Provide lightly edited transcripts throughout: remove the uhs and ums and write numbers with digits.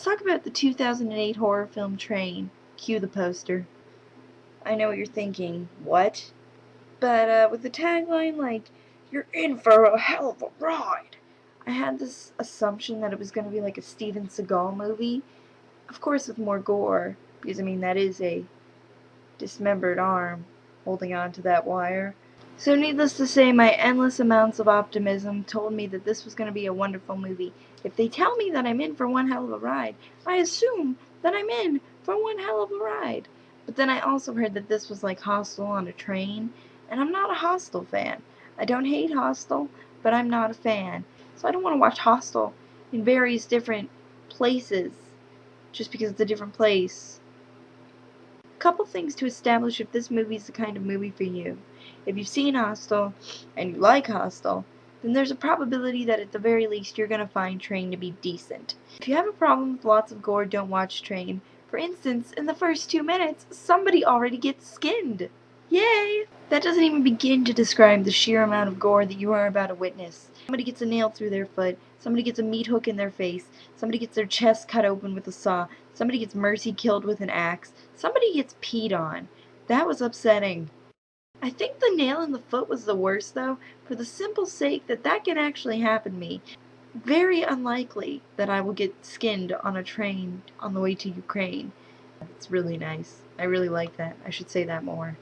talk about the 2008 horror film Train. Cue the poster. I know what you're thinking. What? But with the tagline like, "You're in for a hell of a ride," I had this assumption that it was going to be like a Steven Seagal movie. Of course with more gore, because I mean that is a dismembered arm holding on to that wire. So needless to say, my endless amounts of optimism told me that this was going to be a wonderful movie. If they tell me that I'm in for one hell of a ride, I assume that I'm in for one hell of a ride. But then I also heard that this was like Hostel on a train, and I'm not a Hostel fan. I don't hate Hostel, but I'm not a fan. So I don't want to watch Hostel in various different places just because it's a different place. Couple things to establish if this movie is the kind of movie for you. If you've seen Hostel and you like Hostel, then there's a probability that at the very least you're going to find Train to be decent. If you have a problem with lots of gore, don't watch Train. For instance, in the first 2 minutes, somebody already gets skinned. Yay! That doesn't even begin to describe the sheer amount of gore that you are about to witness. Somebody gets a nail through their foot, somebody gets a meat hook in their face, somebody gets their chest cut open with a saw, somebody gets mercy killed with an axe, somebody gets peed on. That was upsetting. I think the nail in the foot was the worst though, for the simple sake that that can actually happen to me. Very unlikely that I will get skinned on a train on the way to Ukraine. It's really nice. I really like that. I should say that more.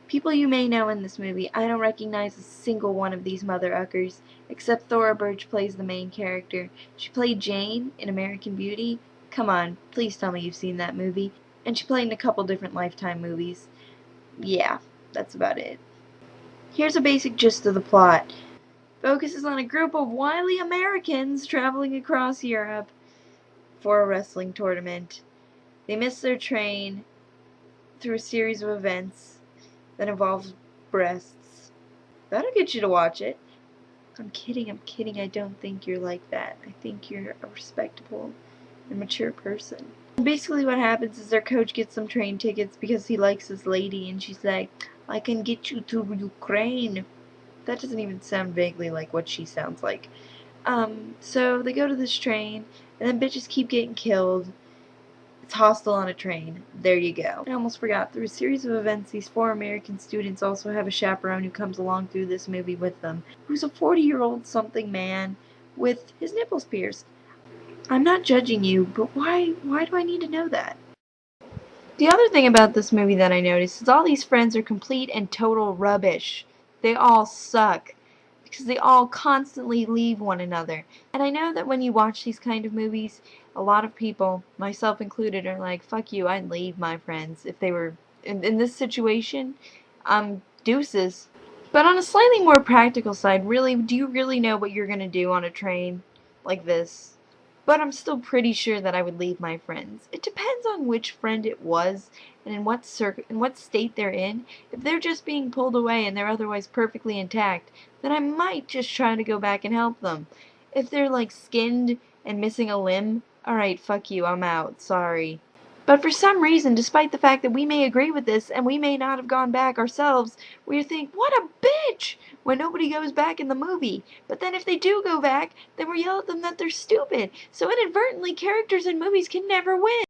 People you may know in this movie, I don't recognize a single one of these mother-uckers, except Thora Birch plays the main character. She played Jane in American Beauty. Come on, please tell me you've seen that movie. And she played in a couple different Lifetime movies. Yeah, that's about it. Here's a basic gist of the plot. Focuses on a group of wily Americans traveling across Europe for a wrestling tournament. They miss their train through a series of events that involves breasts. That'll get you to watch it. I'm kidding, I don't think you're like that. I think you're a respectable and mature person. Basically what happens is their coach gets some train tickets because he likes this lady and she's like, "I can get you to Ukraine." That doesn't even sound vaguely like what she sounds like. So they go to this train and then bitches keep getting killed. It's Hostel on a train. There you go. I almost forgot. Through a series of events, these 4 American students also have a chaperone who comes along through this movie with them, who's a 40-year-old something man with his nipples pierced. I'm not judging you, but why do I need to know that? The other thing about this movie that I noticed is all these friends are complete and total rubbish. They all suck. Because they all constantly leave one another. And I know that when you watch these kind of movies, a lot of people, myself included, are like, fuck you, I'd leave my friends if they were in this situation. Deuces. But on a slightly more practical side, really, do you really know what you're gonna do on a train like this? But I'm still pretty sure that I would leave my friends. It depends on which friend it was and in what state they're in. If they're just being pulled away and they're otherwise perfectly intact, then I might just try to go back and help them. If they're like skinned and missing a limb, alright, fuck you, I'm out, sorry. But for some reason, despite the fact that we may agree with this and we may not have gone back ourselves, we think, what a bitch, when nobody goes back in the movie. But then if they do go back, then we yell at them that they're stupid. So inadvertently, characters in movies can never win.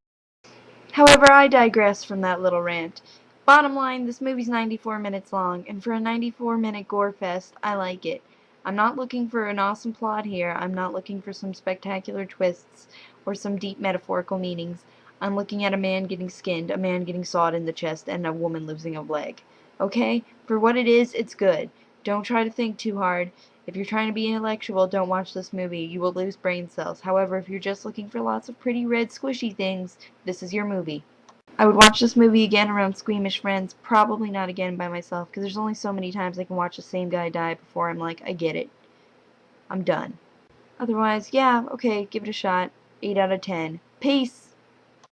However, I digress from that little rant. Bottom line, this movie's 94 minutes long, and for a 94-minute gore fest, I like it. I'm not looking for an awesome plot here. I'm not looking for some spectacular twists or some deep metaphorical meanings. I'm looking at a man getting skinned, a man getting sawed in the chest, and a woman losing a leg. Okay? For what it is, it's good. Don't try to think too hard. If you're trying to be intellectual, don't watch this movie. You will lose brain cells. However, if you're just looking for lots of pretty red squishy things, this is your movie. I would watch this movie again around squeamish friends, probably not again by myself, because there's only so many times I can watch the same guy die before I'm like, I get it. I'm done. Otherwise, yeah, okay, give it a shot. 8 out of 10. Peace!